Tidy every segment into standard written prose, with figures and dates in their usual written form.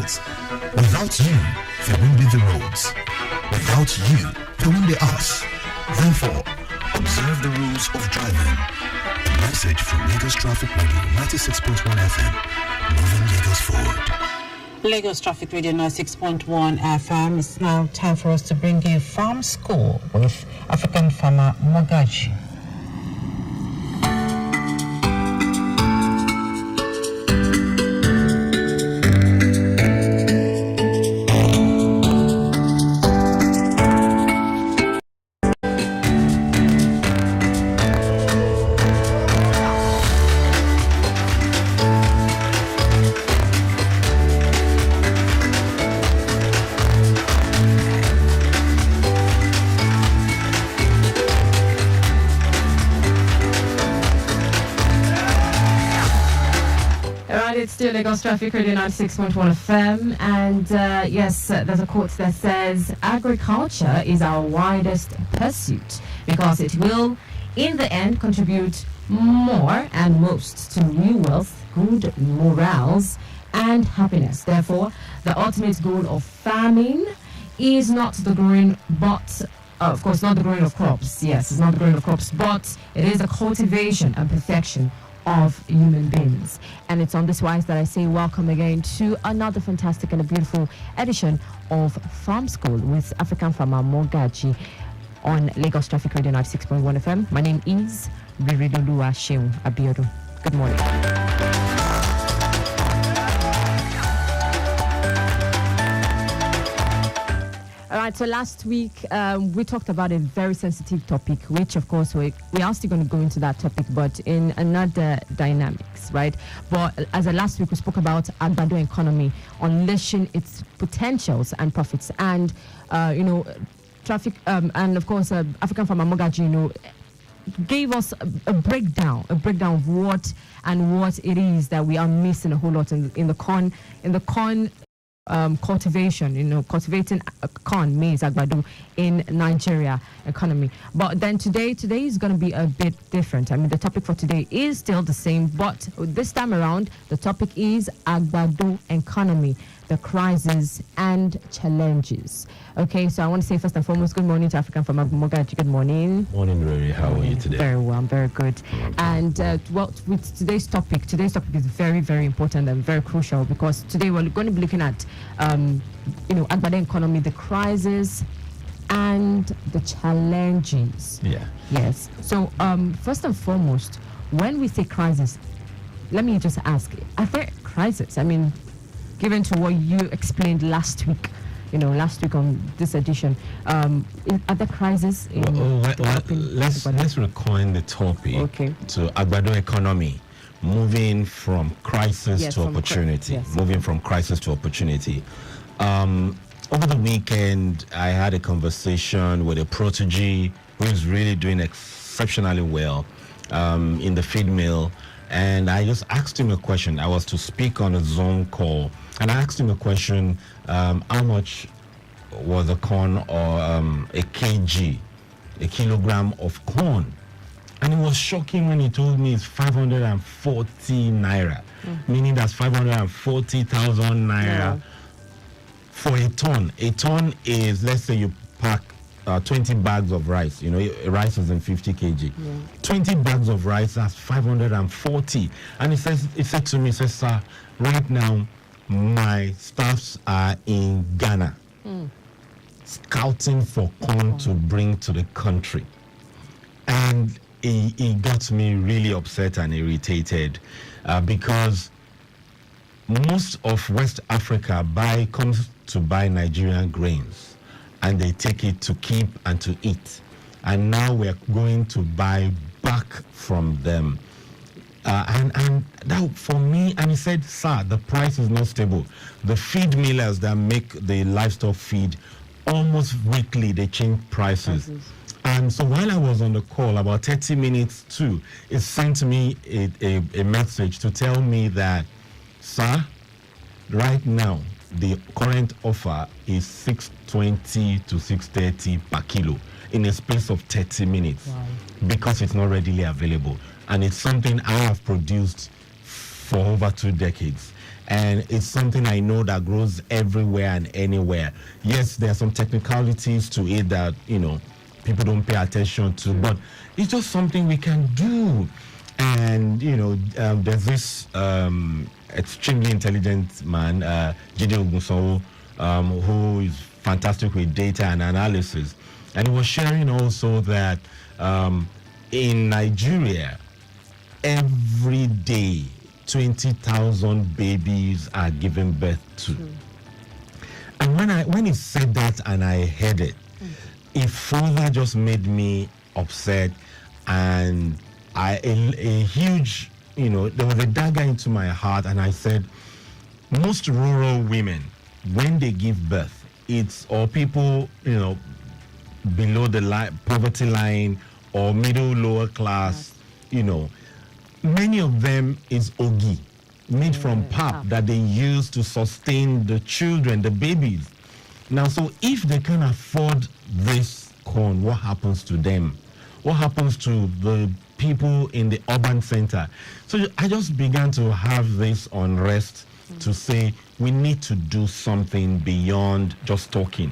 us. Without you, there won't be the roads. Without you, there won't be us. Therefore, observe the rules of driving. A message from Lagos Traffic Radio 96.1 FM, moving Lagos forward. Lagos Traffic Radio 96.1 FM. It's now time for us to bring you Farm School with African farmer Mogaji. It's still Lagos Traffic Radio 96.1 FM, and yes, there's a quote that says, agriculture is our widest pursuit because it will, in the end, contribute more and most to new wealth, good morals, and happiness. Therefore, the ultimate goal of farming is not the growing, but of course, not the growing of crops. Yes, it's not the growing of crops, but it is the cultivation and perfection of human beings. And it's on this wise that I say welcome again to another fantastic and a beautiful edition of Farm School with African farmer Mogaji on Lagos Traffic Radio 96.1 FM. My name is Biridolua Sheung Agbado. Good morning. All right, so last week we talked about a very sensitive topic, which of course we are still going to go into that topic, but in another dynamics, right? But as last week we spoke about Agbado economy, unleashing its potentials and profits, and traffic, and of course African farmer Mogaji, gave us a breakdown of what it is that we are missing a whole lot in the corn cultivation, cultivating corn, maize, Agbado in Nigeria economy. But then today is going to be a bit different. I mean, the topic for today is still the same, but this time around, the topic is Agbado economy, the crises and challenges. Okay, so I want to say first and foremost, good morning to African farmer Mogaji. Good morning. Morning, Rory. How are you today? Very well, I'm very good. And with today's topic is very, very important and very crucial, because today we're going to be looking at, Agbado economy, the crisis and the challenges. Yeah. Yes. So first and foremost, when we say crisis, let me just ask, are there crises? I mean, given to what you explained last week on this edition, are there crises? Let's recoin the topic to Agbado economy, moving from crisis to opportunity. Moving from crisis to opportunity. Over the weekend, I had a conversation with a protege who is really doing exceptionally well in the feed mill. And I just asked him a question. I was to speak on a Zoom call, and I asked him a question: how much was a corn or a kilogram of corn? And it was shocking when he told me it's 540 naira, meaning that's 540,000 naira for a ton. A ton is, let's say you pack 20 bags of rice. Rice is in 50 kg. 20 bags of rice, that's 540. And he said to me, sir, right now my staffs are in Ghana scouting for corn to bring to the country. And he got me really upset and irritated because most of West Africa comes to buy Nigerian grains, and they take it to keep and to eat. And now we're going to buy back from them. And that for me, and he said, sir, the price is not stable. The feed millers that make the livestock feed, almost weekly, they change prices. And so while I was on the call, about 30 minutes to, it sent me a message to tell me that, sir, right now, the current offer is 620 to 630 per kilo in a space of 30 minutes. Wow. Because it's not readily available. And it's something I have produced for over 2 decades. and it's something I know that grows everywhere and anywhere. Yes, there are some technicalities to it that, people don't pay attention to, but it's just something we can do. And, there's this extremely intelligent man, Jide Ogunsowo, who is fantastic with data and analysis. And he was sharing also that in Nigeria, every day, 20,000 babies are given birth to. And when he said that and I heard it, it further just made me upset, and a huge, there was a dagger into my heart, and I said, most rural women, when they give birth, it's or people, below the poverty line or middle lower class, many of them is ogi, made from pap that they use to sustain the children, the babies. Now, so if they can afford this corn, what happens to them? What happens to the people in the urban center? So I just began to have this unrest to say we need to do something beyond just talking.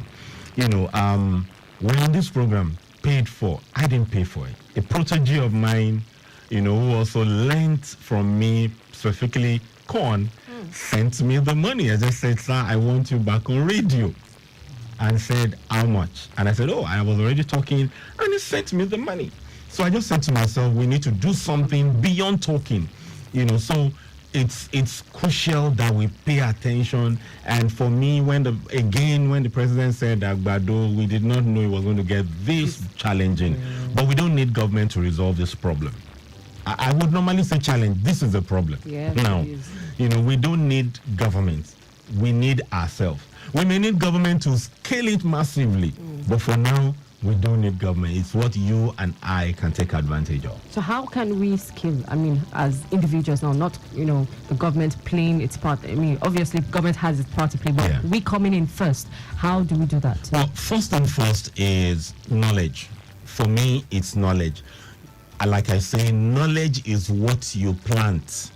We're on this program, paid for. I didn't pay for it. A protege of mine, who also lent from me, specifically corn, sent me the money. I just said, sir, I want you back on radio. And said, how much? And I said, I was already talking, and he sent me the money. So I just said to myself, we need to do something beyond talking. So it's crucial that we pay attention. And for me, when the president said Agbado, we did not know it was going to get this challenging. But we don't need government to resolve this problem. I would normally say challenge. This is the problem. Now, we don't need government. We need ourselves. We may need government to scale it massively, but for now, we don't need government. It's what you and I can take advantage of. So how can we scale? I mean, as individuals now, not, the government playing its part. I mean, obviously, government has its part to play, but we coming in first. How do we do that? Well, first and first is knowledge. For me, it's knowledge. Like I say, knowledge is what you plant,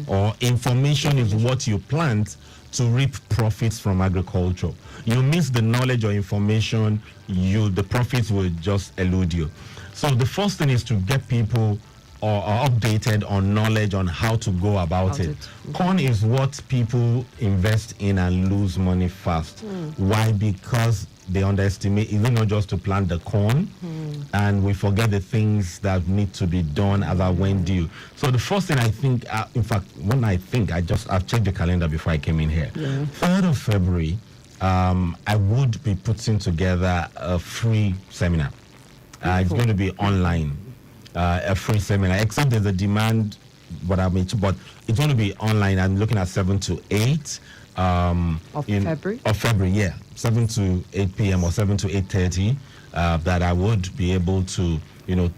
or information is what you plant to reap profits from agriculture. You miss the knowledge or information, the profits will just elude you. So the first thing is to get people are updated on knowledge on how to go about it. Corn is what people invest in and lose money fast. Why? Because they underestimate, it's not just to plant the corn, and we forget the things that need to be done as I went due. So the first thing I think, in fact, when I've checked the calendar before I came in here. 3rd of February, I would be putting together a free seminar. It's going to be online, a free seminar, except there's a demand, but it's going to be online. I'm looking at 7 to 8. Of February? Yeah. 7 to 8 p.m. or 7 to 8:30, that I would be able to,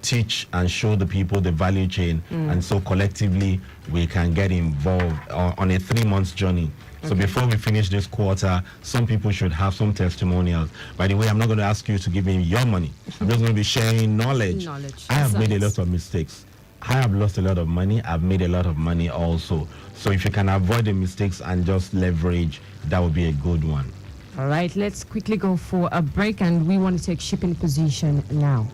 teach and show the people the value chain. And so collectively, we can get involved on a 3-month journey. So before we finish this quarter, some people should have some testimonials. By the way, I'm not going to ask you to give me your money. I'm just going to be sharing knowledge. I have made a lot of mistakes. I have lost a lot of money. I've made a lot of money also. So if you can avoid the mistakes and just leverage, that would be a good one. All right, let's quickly go for a break, and we want to take shipping position now.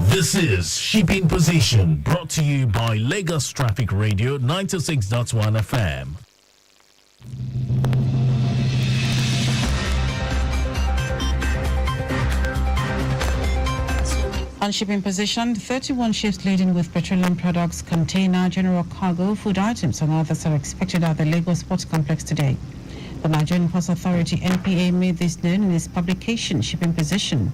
This is Shipping Position, brought to you by Lagos Traffic Radio 96.1 FM. On Shipping Position, 31 ships laden with petroleum products, container, general cargo, food items and others are expected at the Lagos Port Complex today. The Nigerian Ports Authority (NPA) made this known in its publication, Shipping Position.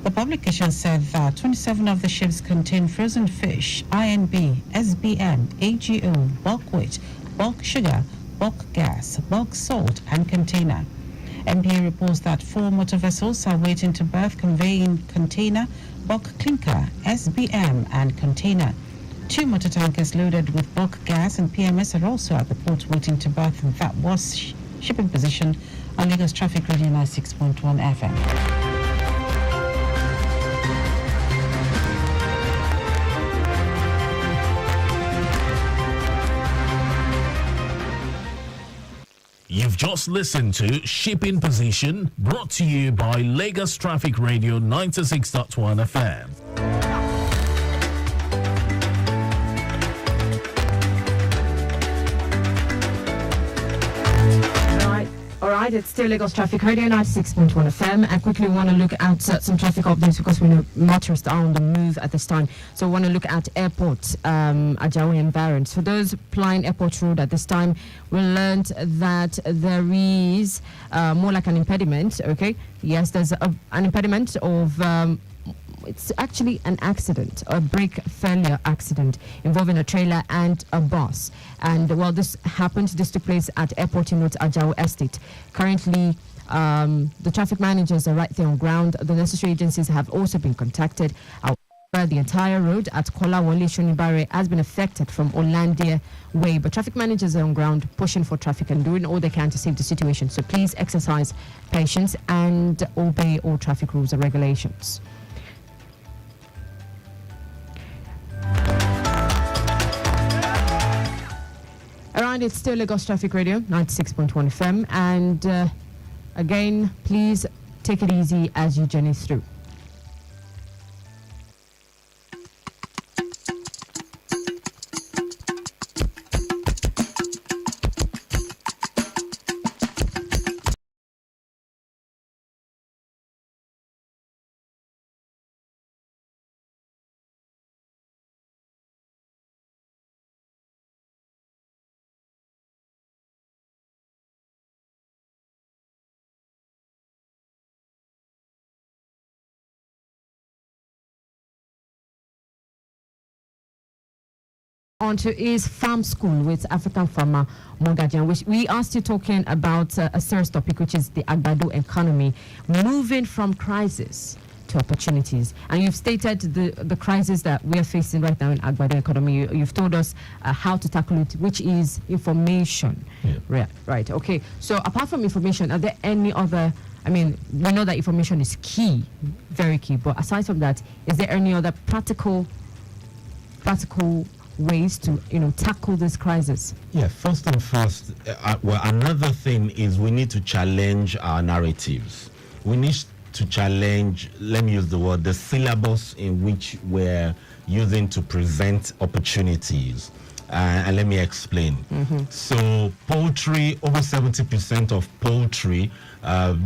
The publication said that 27 of the ships contain frozen fish, INB, SBM, AGO, bulk weight, bulk sugar, bulk gas, bulk salt, and container. NPA reports that 4 motor vessels are waiting to berth conveying container, bulk clinker, SBM, and container. 2 motor tankers loaded with bulk gas and PMS are also at the port waiting to berth, and that was Shipping Position on Lagos Traffic Radio 96.1 FM. You've just listened to Shipping Position, brought to you by Lagos Traffic Radio 96.1 FM. All right, it's still Lagos Traffic Radio 96.1 FM. I quickly want to look at some traffic updates because we know motorists are on the move at this time. So I want to look at airport, Ajawi environs. For those plying airport road at this time, we learned that there is more like an impediment, okay? Yes, there's an impediment of... it's actually an accident, a brake failure accident involving a trailer and a bus. And while this took place at Airport Note Ajao Estate. Currently, the traffic managers are right there on ground. The necessary agencies have also been contacted. However, the entire road at Kola Wole Shonibare has been affected from Olandia Way, but traffic managers are on ground pushing for traffic and doing all they can to save the situation. So please exercise patience and obey all traffic rules and regulations. Around it's still Lagos Traffic Radio 96.1 FM, and again, please take it easy as you journey through. Onto is farm school with African farmer Mogaji, which we are still talking about a serious topic, which is the Agbado economy, moving from crisis to opportunities. And you've stated the crisis that we are facing right now in Agbado economy. You've told us how to tackle it, which is information. Yeah. Right. Okay. So apart from information, are there any other? I mean, we know that information is key, very key. But aside from that, is there any other practical ways to tackle this crisis? Yeah, first and first, well, another thing is we need to challenge our narratives. We need to challenge, let me use the word, the syllabus in which we're using to present opportunities. And let me explain. So poultry, over 70% of poultry,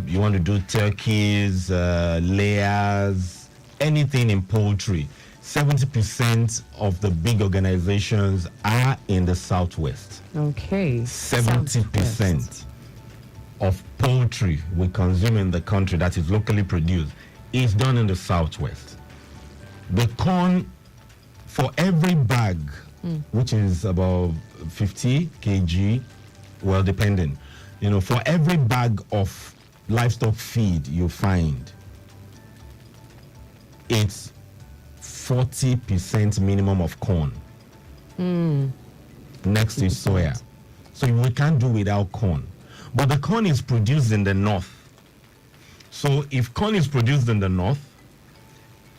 you want to do turkeys, layers, anything in poultry, 70% of the big organizations are in the Southwest. Okay. 70% of poultry we consume in the country that is locally produced is done in the Southwest. The corn, for every bag, which is about 50 kg, well, depending, for every bag of livestock feed you find, it's 40% minimum of corn. Next is soya. So we can't do without corn. But the corn is produced in the north. So if corn is produced in the north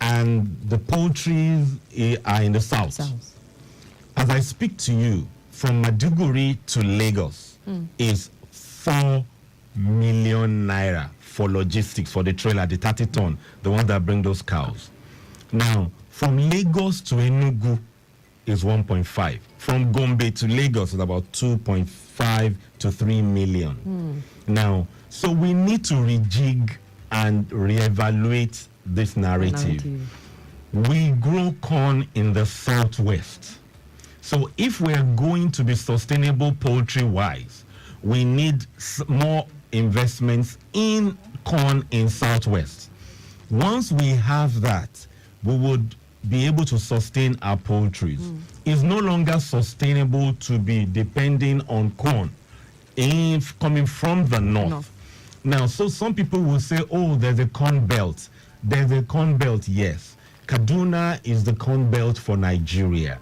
and the poultry are in the south, as I speak to you, from Maiduguri to Lagos is 4 million naira for logistics, for the trailer, the 30 ton, the ones that bring those cows. Now, from Lagos to Enugu is 1.5. From Gombe to Lagos is about 2.5 to 3 million. Now, so we need to rejig and reevaluate this narrative. We grow corn in the Southwest. So if we're going to be sustainable poultry-wise, we need more investments in corn in Southwest. Once we have that, we would be able to sustain our poultry. It's no longer sustainable to be depending on corn coming from the north. Now, so some people will say, oh, there's a corn belt. There's a corn belt, yes. Kaduna is the corn belt for Nigeria.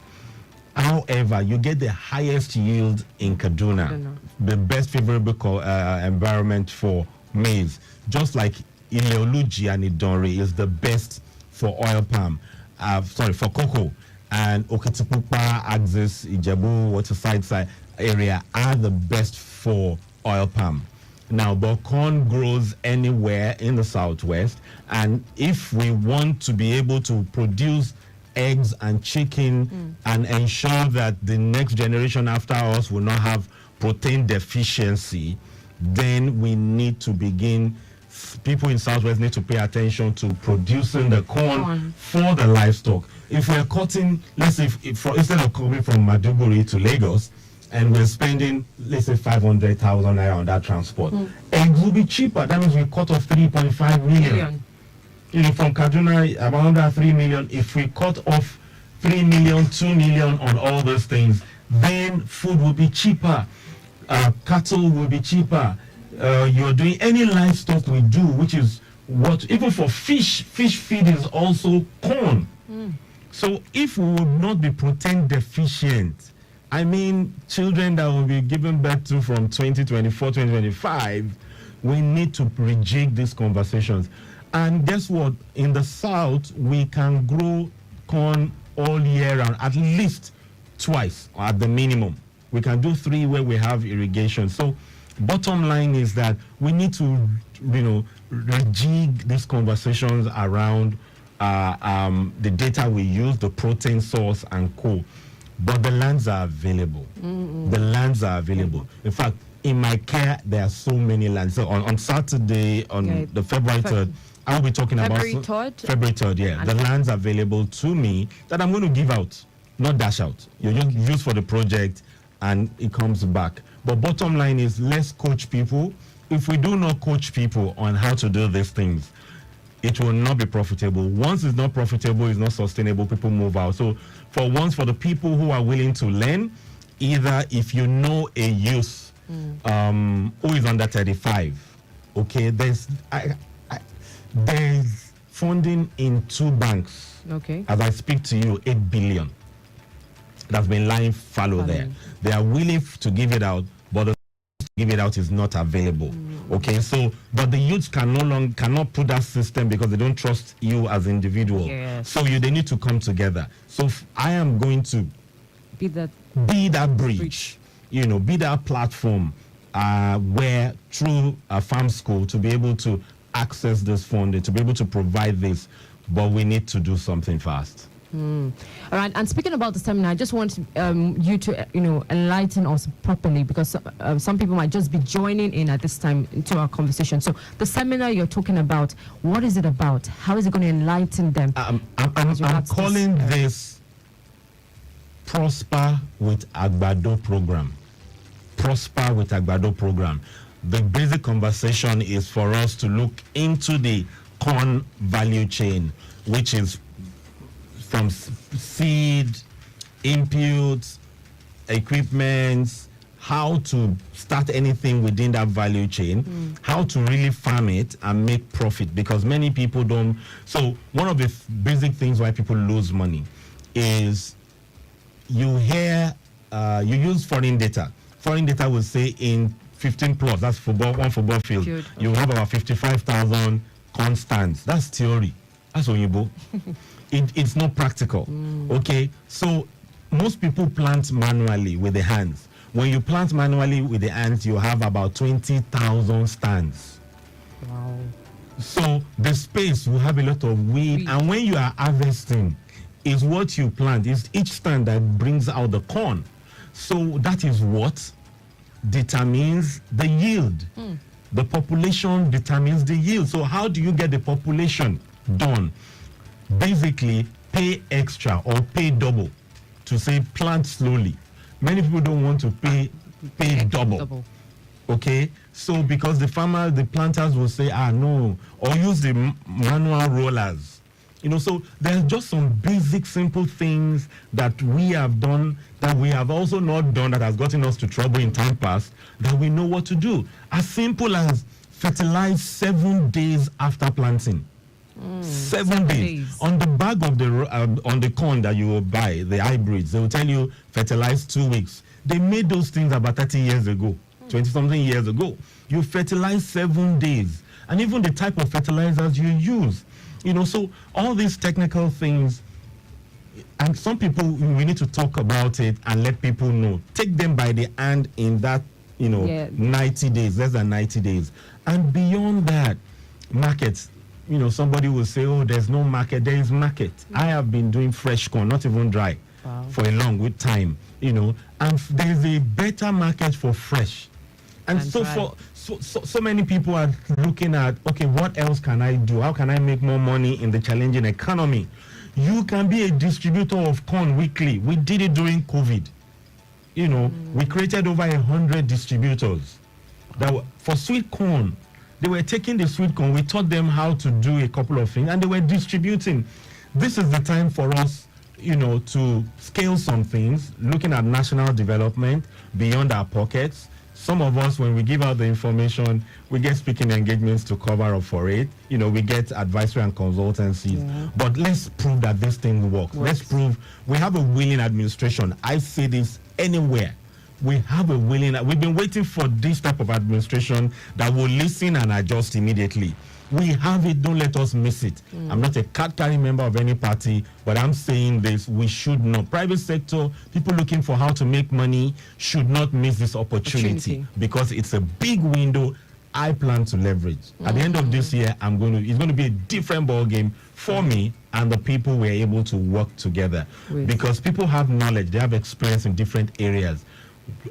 However, you get the highest yield in Kaduna, the best favorable environment for maize. Just like Ileoluji and Idonre is the best for oil palm, for cocoa. And Okitipupa, Axis, Ijebu, Waterside area are the best for oil palm. Now, but corn grows anywhere in the southwest, and if we want to be able to produce eggs and chicken and ensure that the next generation after us will not have protein deficiency, then we need to begin, people in southwest need to pay attention to producing the corn for the livestock. If we're cutting, let's say, instead of coming from Maduguri to Lagos, and we're spending, let's say, 500,000 naira on that transport, eggs will be cheaper. That means we cut off 3.5 million. You know, from Kaduna, about that 3 million. If we cut off 3 million, 2 million on all those things, then food will be cheaper. Cattle will be cheaper. You're doing any livestock we do, which is what, even for fish feed is also corn. So if we would not be protein deficient, I mean, children that will be given birth to from 2024, 2025, we need to rejig these conversations. And guess what? In the south, we can grow corn all year round, at least twice, or at the minimum. We can do 3 where we have irrigation. So bottom line is that we need to, rejig these conversations around the data we use, the protein source and co. But the lands are available. The lands are available. In fact, in my care, there are so many lands. So on Saturday, on the February 3rd, I'll be talking February about 3rd? February 3rd, yeah. The lands available to me that I'm going to give out, not dash out. You just use for the project and it comes back. But bottom line is, let's coach people. If we do not coach people on how to do these things, it will not be profitable. Once it's not profitable, it's not sustainable, people move out. So for the people who are willing to learn, either if you know a youth who is under 35, okay, there's funding in 2 banks. Okay. As I speak to you, 8 billion that's been lying fallow there. They are willing to give it out, but the to give it out is not available. Okay, so but the youths cannot put that system because they don't trust you as individual. Yes. So they need to come together. So I am going to Be that bridge, be that platform where through a farm school to be able to access this funding, to be able to provide this, but we need to do something fast. All right, and speaking about the seminar, I just want you to, enlighten us properly, because some people might just be joining in at this time into our conversation. So the seminar you're talking about, what is it about? How is it going to enlighten them? I'm calling this Prosper with Agbado program. Prosper with Agbado program. The basic conversation is for us to look into the corn value chain, which is from seed, inputs, equipment, how to start anything within that value chain, how to really farm it and make profit, because many people don't. So one of the basic things why people lose money is you use foreign data. Foreign data will say in 15 plots, that's one football field, you have about 55,000 corn stands. That's theory. That's Oyibo. It's not practical. Okay, so most people plant manually with the hands. When you plant manually with the hands, you have about 20,000 stands. Wow. So the space will have a lot of weed, and when you are harvesting, is what you plant, is each stand that brings out the corn. So that is what determines the yield. The population determines the yield. So how do you get the population done? Basically, pay extra or pay double to say plant slowly. Many people don't want to pay double. Okay, so because the planters will say, no, or use the manual rollers. So there's just some basic, simple things that we have done that we have also not done that has gotten us to trouble in time past, that we know what to do. As simple as fertilize 7 days after planting. 7 days. On the bag of on the corn that you will buy, the hybrids, they will tell you fertilize 2 weeks. They made those things about 30 years ago, 20-something years ago. You fertilize 7 days. And even the type of fertilizers you use. So all these technical things, and some people, we need to talk about it and let people know. Take them by the hand in that, 90 days, less than 90 days. And beyond that, markets, somebody will say, oh, there's no market. There is market. I have been doing fresh corn, not even dry, for a long time, and there's a better market for fresh. And so many people are looking at, okay, what else can I do? How can I make more money in the challenging economy? You can be a distributor of corn weekly. We did it during COVID. We created over 100 distributors that were, for sweet corn. They were taking the sweet corn. We taught them how to do a couple of things, and they were distributing. This is the time for us, to scale some things, looking at national development beyond our pockets. Some of us, when we give out the information, we get speaking engagements to cover up for it. We get advisory and consultancies. Yeah. But let's prove that this thing works. Let's prove we have a willing administration. I say this anywhere. We have a willing, we've been waiting for this type of administration that will listen and adjust immediately. We have it, don't let us miss it. I'm not a card-carrying member of any party, but I'm saying this, we should not. Private sector, people looking for how to make money should not miss this opportunity. Because it's a big window I plan to leverage. At the end of this year, it's going to be a different ball game for me and the people we're able to work together. Because people have knowledge, they have experience in different areas.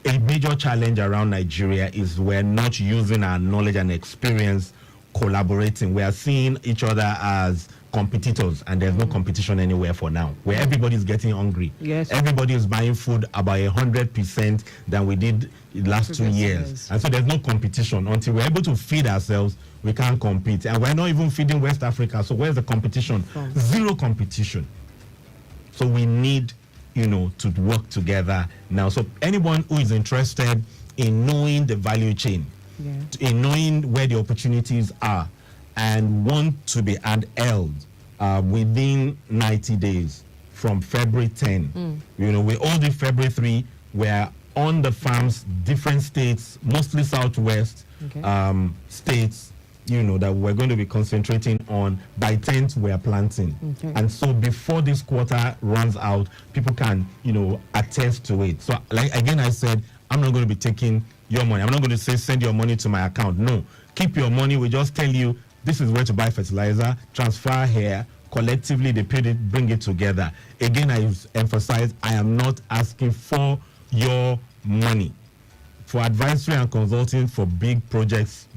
A major challenge around Nigeria is we're not using our knowledge and experience collaborating. We are seeing each other as competitors, and there's no competition anywhere for now, where everybody's getting hungry. Yes. Everybody is buying food about 100% than we did the last 2 years. And so there's no competition. Until we're able to feed ourselves, we can't compete. And we're not even feeding West Africa. So where's the competition? Zero competition. So we need, to work together now. So anyone who is interested in knowing the value chain, in knowing where the opportunities are, and want to be held within 90 days from February 10. We all did February 3. We're on the farms, different states, mostly southwest states, that we're going to be concentrating on. By 10th, we're planting. And so before this quarter runs out, people can, attest to it. So again, I said, I'm not going to be taking your money. I'm not going to say send your money to my account. No, keep your money. We just tell you this is where to buy fertilizer, transfer here. Collectively, they paid it, bring it together. Again, I emphasize, I am not asking for your money. For advisory and consulting for bigger projects,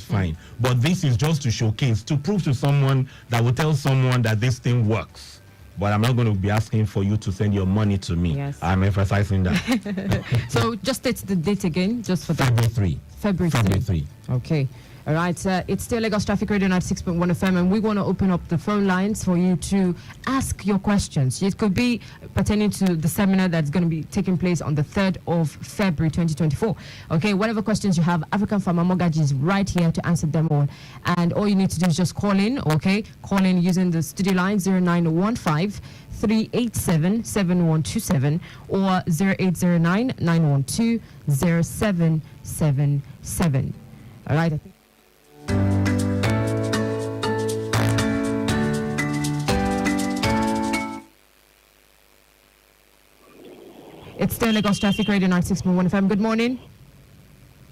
fine. But this is just to showcase, to prove to someone that will tell someone that this thing works. But I'm not going to be asking for you to send your money to me. Yes. I'm emphasizing that. So just state the date again, just for February 3. February 3. Okay. All right, it's still Lagos Traffic Radio 96.1 FM, and we want to open up the phone lines for you to ask your questions. It could be pertaining to the seminar that's going to be taking place on the 3rd of February 2024. Okay, whatever questions you have, African Farmer Mogaji is right here to answer them all. And all you need to do is just call in, okay? Call in using the studio line 0915 387 7127 or 0809 912 0777. All right, I think. It's still Lagos Traffic Radio 96.1 FM. Good morning.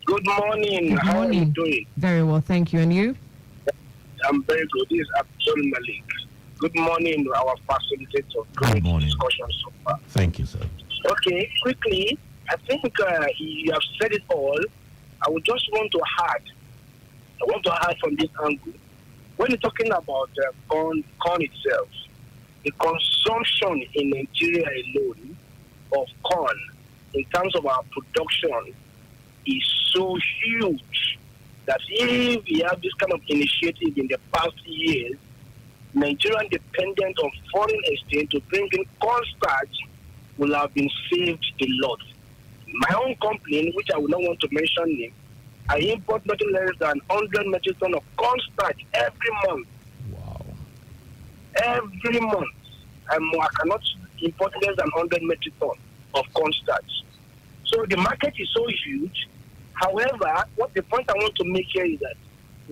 Good morning. Good How morning. are you doing? Very well, thank you. And you? I'm very good. This is Abdul Malik. Good morning to our facilitator. Good morning. Discussion so far. Thank you, sir. Okay, quickly, I think you have said it all. I would just want to add from this angle. When you're talking about corn itself, the consumption in Nigeria alone of corn, in terms of our production, is so huge that if we have this kind of initiative in the past years, Nigerian dependent on foreign exchange to bring in corn starch will have been saved a lot. My own company, which I will not want to mention name, I import nothing less than 100 metric tons of corn starch every month. Wow. every month. I cannot import less than 100 metric tons of cornstarch. So the market is so huge. However, what the point I want to make here is that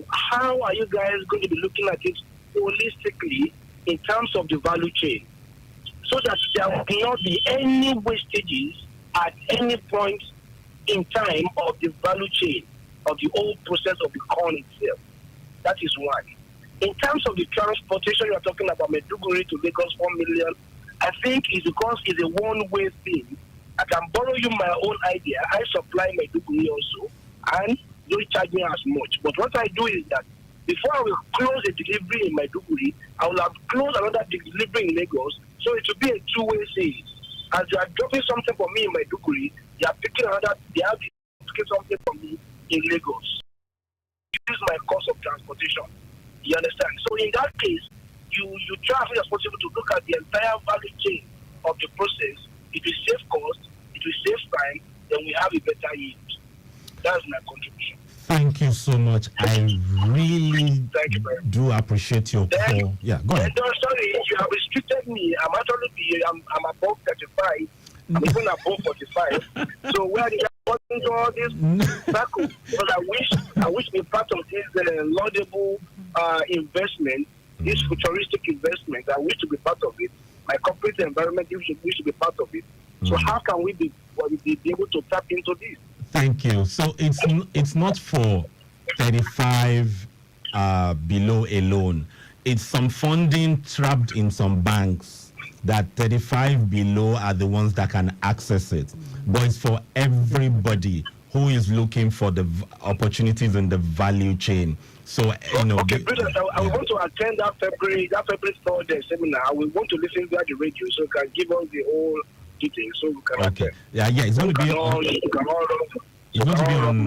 how are you guys going to be looking at it holistically in terms of the value chain, so that there will not be any wastages at any point in time of the value chain of the whole process of the corn itself. That is one. In terms of the transportation, you are talking about Maiduguri to Lagos 4 million. I think it's because it's a one-way thing. I can borrow you my own idea. I supply Maiduguri also, and don't charge me as much. But what I do is that before I will close a delivery in Maiduguri, I will have closed another delivery in Lagos. So it will be a two-way sale. As you are dropping something for me in Maiduguri, they are picking another. They have picking something for me in Lagos. This is my cost of transportation. You understand? So in that case, you try as much as possible to look at the entire value chain of the process. It will save cost, it will save time, then we have a better yield. That's my contribution. Thank you so much. I really do appreciate your call. Yeah, go ahead. Sorry, you have restricted me. I'm actually I'm above 35. I'm even above 45. So where did I put into all this circle? Because I wish be part of this laudable investment, this futuristic investment. I wish to be part of it. My corporate environment wish to be part of it. So how can we be able to tap into this? Thank you. So it's not for 35 below alone. It's some funding trapped in some banks that 35 below are the ones that can access it. But it's for everybody who is looking for the opportunities in the value chain. So, you know... Okay, brilliant. I want to attend that February 3rd seminar. I will want to listen to the radio so you can give us the whole details so we can attend. Yeah, it's going to be on... It's going to be on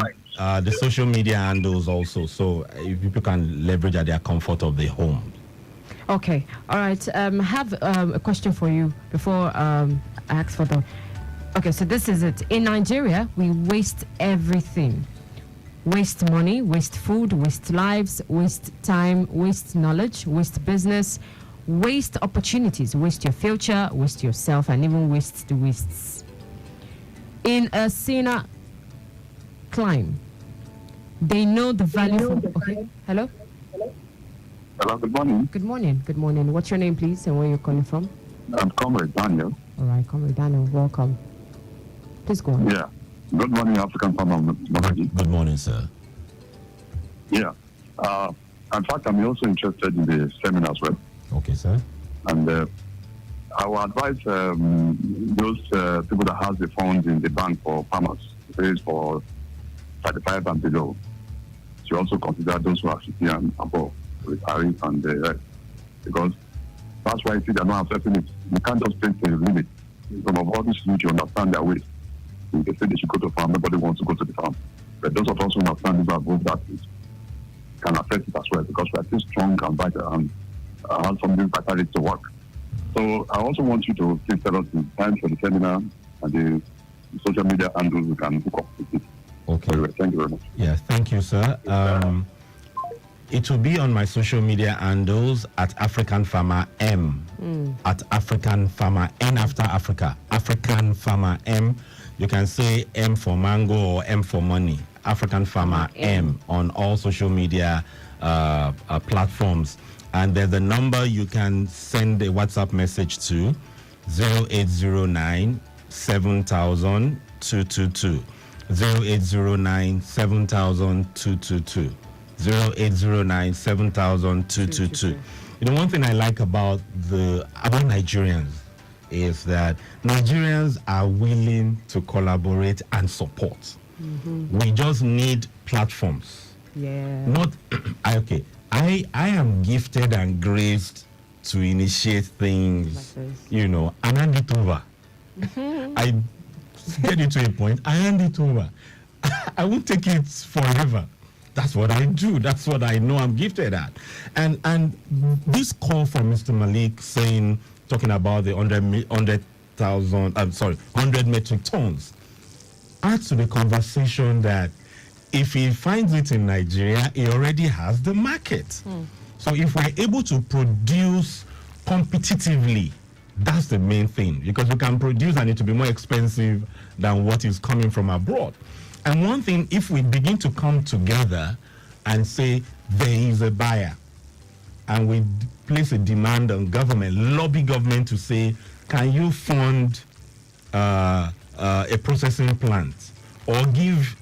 the social media handles also, so if people can leverage at their comfort of their home. Okay, all right. I have a question for you before I ask for the... Okay, so this is it. In Nigeria, we waste everything. Waste money, waste food, waste lives, waste time, waste knowledge, waste business, waste opportunities, waste your future, waste yourself, and even waste the wastes. In a Sina climb, they know the value from... Okay, hello? Hello, good morning. Good morning, good morning. What's your name, please, and where you're calling from? I'm Comrade Daniel. All right, Comrade Daniel, welcome. Please go on. Yeah. Good morning, African farmer Mogaji. Good morning, sir. Yeah. In fact, I'm also interested in the seminar as well. Okay, sir. And I will advise those people that have the funds in the bank for farmers, pays for 35 and below, to also consider those who are 50 and above, with tariff and the rest. Because that's why I see they're not accepting it. You can't just paint a limit. Some of all these youth, you understand their ways. They say they should go to farm, nobody wants to go to the farm. But those of us who understand these are above that can affect it as well, because we are still strong and vital and have something vitality to work. So I also want you to please tell us the time for the seminar and the social media handles we can hook up with it. Okay. Anyway, thank you very much. Yeah, thank you, sir. It will be on my social media handles at African Farmer M. At African Farmer N after Africa. African Farmer M. You can say M for mango or M for money. African Farmer M on all social media platforms. And there's a number you can send a WhatsApp message to 0809 7000 222. 0809 7000 222. 0809 7000 222. You know, one thing I like about Nigerians is that Nigerians are willing to collaborate and support. We just need platforms. Yeah. Not okay. I am gifted and graced to initiate things, Like this. you know, and hand it over. I get it to a point, I hand it over. I won't take it forever. That's what I do. That's what I know I'm gifted at. And this call from Mr. Malik talking about the 100 metric tons adds to the conversation that if he finds it in Nigeria, he already has the market. So if we're able to produce competitively. That's the main thing, because we can produce and it will be more expensive than what is coming from abroad. And one thing, if we begin to come together and say there is a buyer, and we place a demand on government, lobby government to say, can you fund a processing plant, or give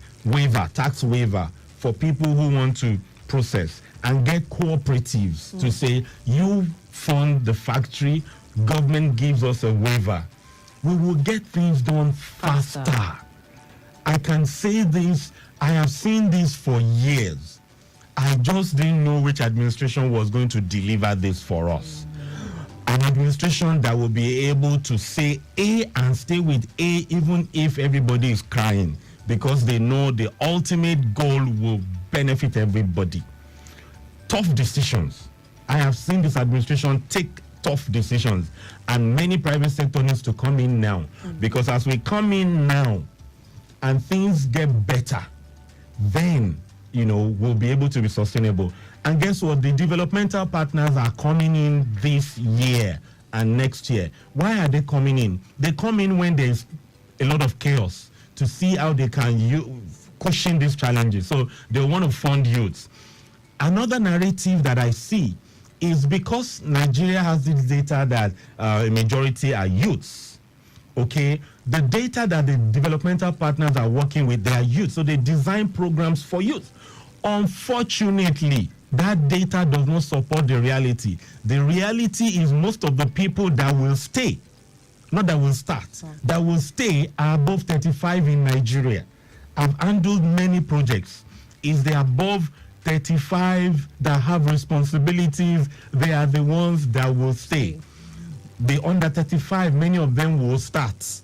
tax waiver for people who want to process, and get cooperatives to say, you fund the factory, government gives us a waiver, we will get things done faster. I can say this, I have seen this for years. I just didn't know which administration was going to deliver this for us. An administration that will be able to say A and stay with A even if everybody is crying, because they know the ultimate goal will benefit everybody. Tough decisions. I have seen this administration take tough decisions, and many private sector needs to come in now, because as we come in now and things get better, then we'll be able to be sustainable. And guess what? The developmental partners are coming in this year and next year. Why are they coming in? They come in when there's a lot of chaos, to see how they can cushion these challenges. So they want to fund youths. Another narrative that I see is because Nigeria has this data that a majority are youths. Okay, the data that the developmental partners are working with, they are youth, so they design programs for youth. Unfortunately, that data does not support the reality. The reality is most of the people that will stay, not that will start, that will stay are above 35 in Nigeria. I've handled many projects. Is they above 35 that have responsibilities, they are the ones that will stay. The under 35, many of them will start.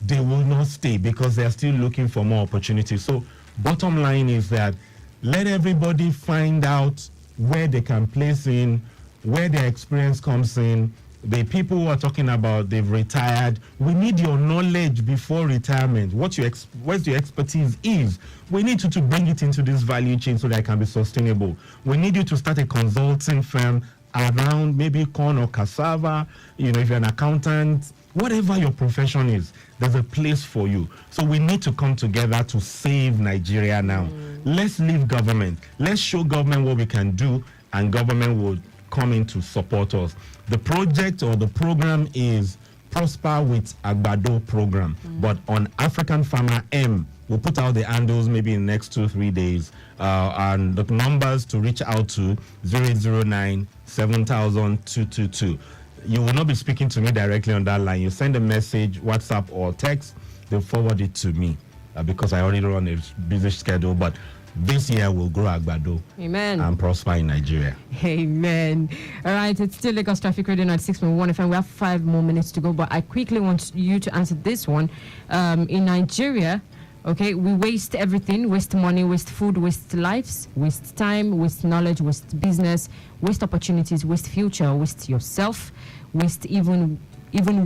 They will not stay because they are still looking for more opportunities. So bottom line is that let everybody find out where they can place in, where their experience comes in. The people who are talking about they've retired, we need your knowledge before retirement. What your expertise is. We need you to bring it into this value chain so that it can be sustainable. We need you to start a consulting firm around maybe corn or cassava, if you're an accountant, whatever your profession is, there's a place for you. So we need to come together to save Nigeria now. Let's leave government. Let's show government what we can do, and government will come in to support us. The project or the program is Prosper with Agbado program, but on African Farmer M, we'll put out the handles maybe in the next 2-3 days, and the numbers to reach out to 0809 7,222. You will not be speaking to me directly on that line. You send a message, WhatsApp or text, they'll forward it to me because I already run a busy schedule. But this year we'll grow Agbado. Amen. And prosper in Nigeria. Amen. All right, it's still Lagos Traffic Radio 96.1 FM. We have 5 more minutes to go, but I quickly want you to answer this one. In Nigeria, okay, we waste everything, waste money, waste food, waste lives, waste time, waste knowledge, waste business, waste opportunities, waste future, waste yourself, waste even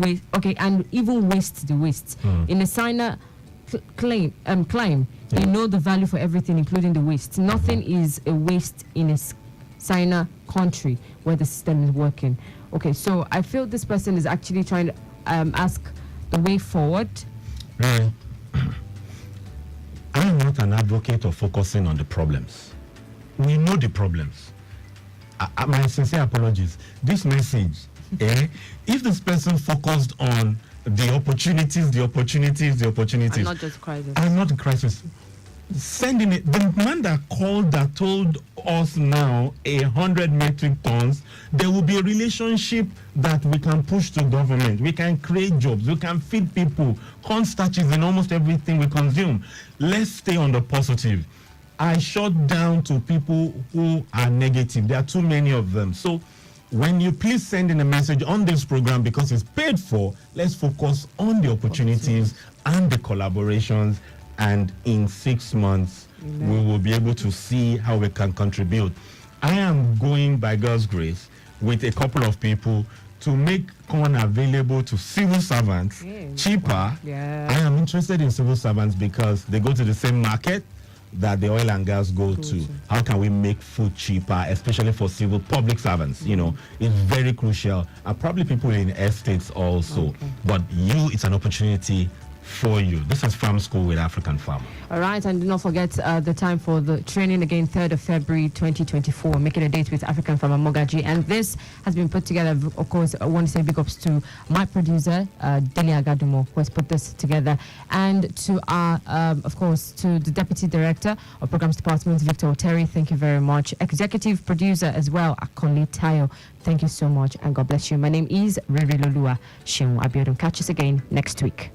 waste, okay, and even waste the waste. In a signer climb, they know the value for everything, including the waste. Nothing is a waste in a signer country where the system is working. Okay, so I feel this person is actually trying to ask the way forward. I'm not an advocate of focusing on the problems. We know the problems. My sincere apologies. This message, if this person focused on the opportunities, And not just crisis. And not the crisis. Sending it, the man that called that told us now 100 metric tons, there will be a relationship that we can push to government. We can create jobs. We can feed people. Corn starches in almost everything we consume. Let's stay on the positive. I shut down to people who are negative. There are too many of them. So when you please send in a message on this program, because it's paid for, let's focus on the opportunities and the collaborations. And in 6 months, we will be able to see how we can contribute. I am going, by God's grace, with a couple of people to make corn available to civil servants cheaper. Yeah. I am interested in civil servants because they go to the same market. that the oil and gas go to. How can we make food cheaper, especially for civil public servants? You know, it's very crucial. And probably people in estates also. But it's an opportunity for you. This is Farm School with African Farmer. All right, and do not forget the time for the training again, 3rd of February 2024. Making a date with African Farmer Mogaji. And this has been put together, of course. I want to say big ups to my producer, Deli Agbado, who has put this together, and to our, of course, to the Deputy Director of Programs Department, Victor Oteri. Thank you very much. Executive Producer as well, Akonli Tayo. Thank you so much, and God bless you. My name is Riri Lolua Sheung Abiodun. Catch us again next week.